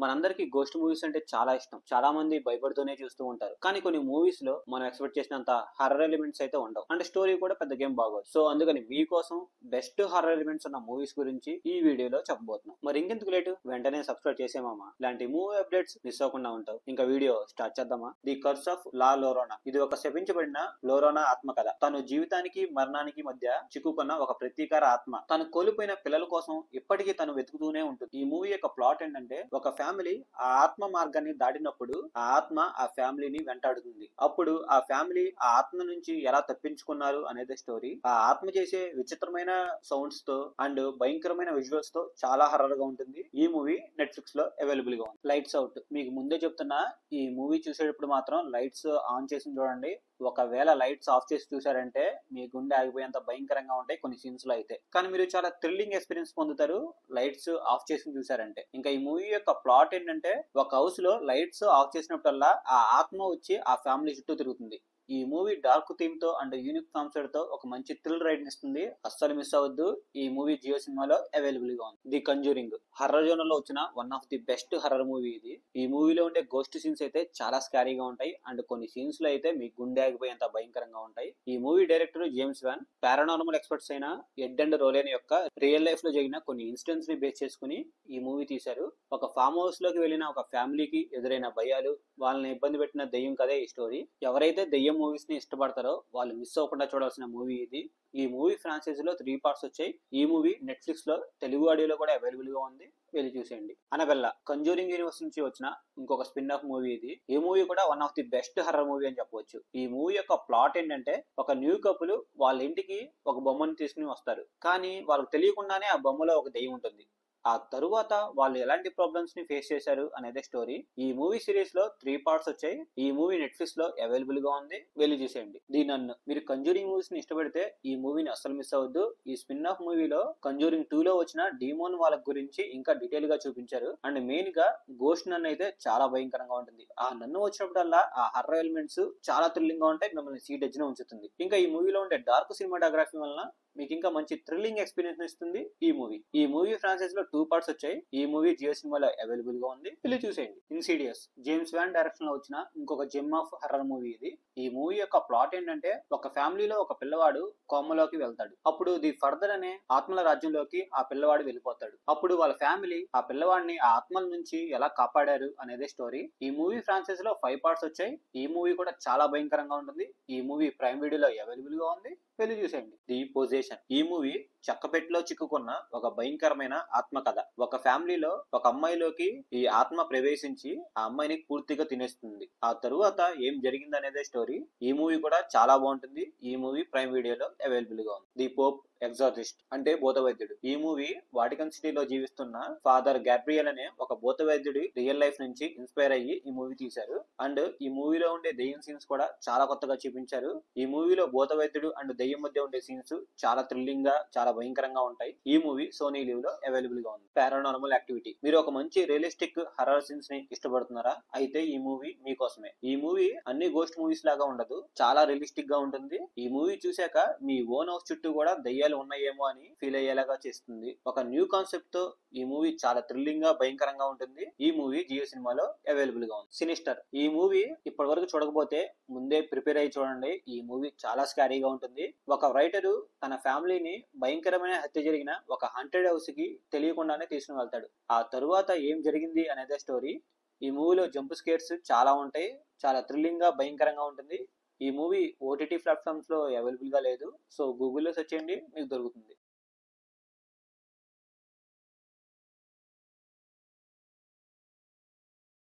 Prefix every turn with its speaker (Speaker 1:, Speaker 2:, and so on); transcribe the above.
Speaker 1: మనందరికి ghost movies అంటే చాలా ఇష్టం. చాలా మంది భయపడుతూనే చూస్తూ ఉంటారు. కానీ కొన్ని మూవీస్ లో మనం ఎక్స్పెక్ట్ చేసినంత హర్రర్ ఎలిమెంట్స్ అయితే ఉండవు. అంటే స్టోరీ కూడా పెద్ద గేమ్ బాగోదు. సో అందుకని మీకోసం బెస్ట్ హర్రర్ ఎలిమెంట్స్ ఉన్న మూవీస్ గురించి ఈ వీడియోలో చెప్పబోతున్నాం. మరి ఇంకెందుకు లేటు, వెంటనే సబ్స్క్రైబ్ చేసేమామా. ఇలాంటి మూవీ అప్డేట్స్ మిస్ అవ్వకుండా ఉంటావు. ఇంకా వీడియో స్టార్ట్ చేద్దామా? The curse of La Llorona. ఇది ఒక శపించబడిన లోరోనా ఆత్మకథ. తను జీవితానికి మరణానికి మధ్య చిక్కుకున్న ఒక ప్రతీకార ఆత్మ. తను కోల్పోయిన పిల్లల కోసం ఇప్పటికీ తను వెతుకుతూనే ఉంటుంది. ఈ మూవీ యొక్క ప్లాట్ ఏంటంటే, ఒక ఫ్యామిలీ ఆ ఆత్మ మార్గాన్ని దాటినప్పుడు ఆ ఆత్మ ఆ ఫ్యామిలీని వెంటాడుతుంది. అప్పుడు ఆ ఫ్యామిలీ ఆ ఆత్మ నుంచి ఎలా తప్పించుకున్నారు అనేది స్టోరీ. ఆ ఆత్మ చేసే విచిత్రమైన సౌండ్స్ తో అండ్ భయంకరమైన విజువల్స్ తో చాలా హర్రర్ గా ఉంటుంది. ఈ మూవీ నెట్ఫ్లిక్స్ లో అవైలబుల్ గా ఉంది. Lights out. మీకు ముందే చెప్తున్నా, ఈ మూవీ చూసేటప్పుడు మాత్రం లైట్స్ ఆన్ చేసి చూడండి. ఒకవేళ లైట్స్ ఆఫ్ చేసి చూసారంటే మీ గుండె ఆగిపోయేంత భయంకరంగా ఉంటాయి కొన్ని సీన్స్ లో అయితే. కానీ మీరు చాలా థ్రిల్లింగ్ ఎక్స్పీరియన్స్ పొందుతారు లైట్స్ ఆఫ్ చేసి చూసారంటే. ఇంకా ఈ మూవీ యొక్క ప్లాట్ ఏంటంటే, ఒక హౌస్ లో లైట్స్ ఆఫ్ చేసినప్పుడల్లా ఆ ఆత్మ వచ్చి ఆ ఫ్యామిలీ చుట్టూ తిరుగుతుంది. ఈ మూవీ డార్క్ థీమ్ తో అండ్ యూనిక్ కాన్సెప్ట్ తో ఒక మంచి థ్రిల్ రైడ్ ఇస్తుంది. అస్సలు మిస్ అవ్వద్దు. ఈ మూవీ జియో సినిమాలో అవైలబుల్ గా ఉంది. The conjuring. హర్రర్ జోనర్ లో వచ్చిన one of the best horror movie ఇది. ఈ మూవీలో ఉండే గోస్ట్ సీన్స్ అయితే చాలా స్కారీగా ఉంటాయి అండ్ కొన్ని సీన్స్ లో అయితే మీ గుండె ఆగిపోయేంత భయంకరంగా ఉంటాయి. ఈ movie director James Wan paranormal experts అయిన ఎడ్ అండ్ రోలేన్ యొక్క రియల్ లైఫ్ లో జరిగిన కొన్ని ఇన్సిడెంట్స్ ని బేస్ చేసుకుని ఈ మూవీ తీశారు. ఒక ఫామ్ హౌస్ లోకి వెళ్లిన ఒక ఫ్యామిలీకి ఎదురైన భయాలు, వాళ్ళని ఇబ్బంది పెట్టిన దెయ్యం కదే ఈ స్టోరీ. ఎవరైతే దెయ్యం మూవీస్ ని ఇష్టపడతారో వాళ్ళు మిస్ అవ్వకుండా చూడాల్సిన మూవీ ఇది. ఈ మూవీ ఫ్రాంచైజీ లో 3 పార్ట్స్ వచ్చాయి. ఈ మూవీ నెట్ఫ్లిక్స్ లో తెలుగు ఆడియోలో కూడా అవైలబుల్ గా ఉంది. వెళ్ళి చూసేయండి. అనబెల్లా. కంజూరింగ్ యూనివర్స్ నుంచి వచ్చిన ఇంకొక స్పిన్ ఆఫ్ మూవీ ఇది. ఈ మూవీ కూడా one of the best horror movie అని చెప్పవచ్చు. ఈ మూవీ యొక్క ప్లాట్ ఏంటంటే, ఒక న్యూ కపుల్ వాళ్ళ ఇంటికి ఒక బొమ్మను తీసుకుని వస్తారు. కానీ వాళ్ళకి తెలియకుండానే ఆ బొమ్మలో ఒక దెయ్యం ఉంటుంది. ఆ తరువాత వాళ్ళు ఎలాంటి ప్రాబ్లమ్స్ ని ఫేస్ చేశారు అనేది స్టోరీ. ఈ మూవీ సిరీస్ లో 3 పార్ట్స్ వచ్చాయి. ఈ మూవీ నెట్ఫ్లిక్స్ లో అవైలబుల్ గా ఉంది. వెళ్ళి చూసేయండి. నన్ను మీరు కంజూరింగ్ మూవీస్ ని ఇష్టపడితే ఈ మూవీని అస్సలు మిస్ అవ్వద్దు. ఈ స్పిన్ ఆఫ్ మూవీలో కంజూరింగ్ 2 లో వచ్చిన డీమోన్ వాళ్ళ గురించి ఇంకా డీటెయిల్ గా చూపించారు. అండ్ మెయిన్ గా గోస్ట్ నన్ను అయితే చాలా భయంకరంగా ఉంటుంది. ఆ నన్ను వచ్చినప్పుడల్లా ఆ హర్రర్ ఎలిమెంట్స్ చాలా థ్రిల్లింగ్ గా ఉంటాయి. మిమ్మల్ని సీట్ ఎడ్జ్ న ఉంచుతుంది. ఇంకా ఈ మూవీలో ఉండే డార్క్ సినిమాటోగ్రఫీ వలన మీకు ఇంకా మంచి థ్రిల్లింగ్ ఎక్స్పీరియన్స్ ఇస్తుంది ఈ మూవీ. ఈ మూవీ ఫ్రాంచైజ్ లో 2 పార్ట్స్ వచ్చాయి. ఈ మూవీ జియో సినిమాలో అవైలబుల్ గా ఉంది. వెళ్ళి చూసేయండి. ఇన్సిడియస్. జేమ్స్ వాన్ డైరెక్షన్ లో వచ్చిన ఇంకొక జెమ్ ఆఫ్ హర్రర్ మూవీ ఇది. ఈ మూవీ యొక్క ప్లాట్ ఏంటంటే, ఒక ఫ్యామిలీలో ఒక పిల్లవాడు కోమలోకి వెళ్తాడు. అప్పుడు ది ఫర్దర్ అనే ఆత్మల రాజ్యంలోకి ఆ పిల్లవాడు వెళ్ళిపోతాడు. అప్పుడు వాళ్ళ ఫ్యామిలీ ఆ పిల్లవాడిని ఆ ఆత్మల నుంచి ఎలా కాపాడారు అనేది స్టోరీ. ఈ మూవీ ఫ్రాంచైజ్ లో 5 పార్ట్స్ వచ్చాయి. ఈ మూవీ కూడా చాలా భయంకరంగా ఉంటుంది. ఈ మూవీ ప్రైమ్ వీడియోలో అవైలబుల్ గా ఉంది. వెళ్ళి చూసేయండి. The position. ఈ మూవీ చెక్కపెట్టులో చిక్కుకున్న ఒక భయంకరమైన ఆత్మ కథ. ఒక ఫ్యామిలీలో ఒక అమ్మాయిలోకి ఈ ఆత్మ ప్రవేశించి ఆ అమ్మాయిని పూర్తిగా తినేస్తుంది. ఆ తరువాత ఏం జరిగిందనేదే స్టోరీ. ఈ మూవీ కూడా చాలా బాగుంటుంది. ఈ మూవీ ప్రైమ్ వీడియోలో అవైలబుల్ గా ఉంది. ది పోప్ ఎగ్జార్సిస్ట్ అంటే భూతవైద్యుడు. ఈ మూవీ వాటికన్ సిటీలో జీవిస్తున్న ఫాదర్ గ్యాబ్రియల్ అనే ఒక భూతవైద్యుడి రియల్ లైఫ్ నుంచి ఇన్స్పైర్ అయ్యి ఈ మూవీ తీశారు. అండ్ ఈ మూవీలో ఉండే దెయ్యం సీన్స్ కూడా చాలా కొత్తగా చూపించారు. ఈ మూవీలో భూతవైద్యుడు అండ్ దెయ్యం మధ్య ఉండే సీన్స్ చాలా థ్రిల్లింగ్ గా, చాలా భయంకరంగా ఉంటాయి. ఈ మూవీ సోనీ లీవ్ లో అవైలబుల్ గా ఉంది. Paranormal activity. మీరు ఒక మంచి రియలిస్టిక్ హర్రర్ సీన్స్ ని ఇష్టపడుతున్నారా? అయితే ఈ మూవీ మీకోసమే. ఈ మూవీ అన్ని గోస్ట్ మూవీస్ లాగా ఉండదు. చాలా రియలిస్టిక్ గా ఉంటుంది. ఈ మూవీ చూశాక మీ ఓన్ హౌస్ చుట్టూ కూడా దెయ్యాలు ఉన్నాయేమో అని ఫీల్ అయ్యేలాగా చేస్తుంది. ఒక న్యూ కాన్సెప్ట్ తో ఈ మూవీ చాలా థ్రిల్లింగ్ గా, భయంకరంగా ఉంటుంది. ఈ మూవీ జియో సినిమాలో అవైలబుల్ గా ఉంది. సినిస్టర్. ఈ మూవీ ఇప్పటి వరకు చూడకపోతే ముందే ప్రిపేర్ అయ్యి చూడండి. ఈ మూవీ చాలా స్కారీగా ఉంటుంది. ఒక రైటరు తన ఫ్యామిలీని భయంకరమైన హత్య జరిగిన ఒక హంటెడ్ హౌస్ కి తెలియకుండానే తీసుకుని వెళ్తాడు. ఆ తరువాత ఏం జరిగింది అనేదే స్టోరీ. ఈ మూవీలో జంప్ స్కేర్స్ చాలా ఉంటాయి. చాలా థ్రిల్లింగ్ గా, భయంకరంగా ఉంటుంది. ఈ మూవీ ఓటీటీ ప్లాట్ఫామ్స్ లో అవైలబుల్ గా లేదు. సో గూగుల్లో సెర్చ్ చేయండి, మీకు దొరుకుతుంది.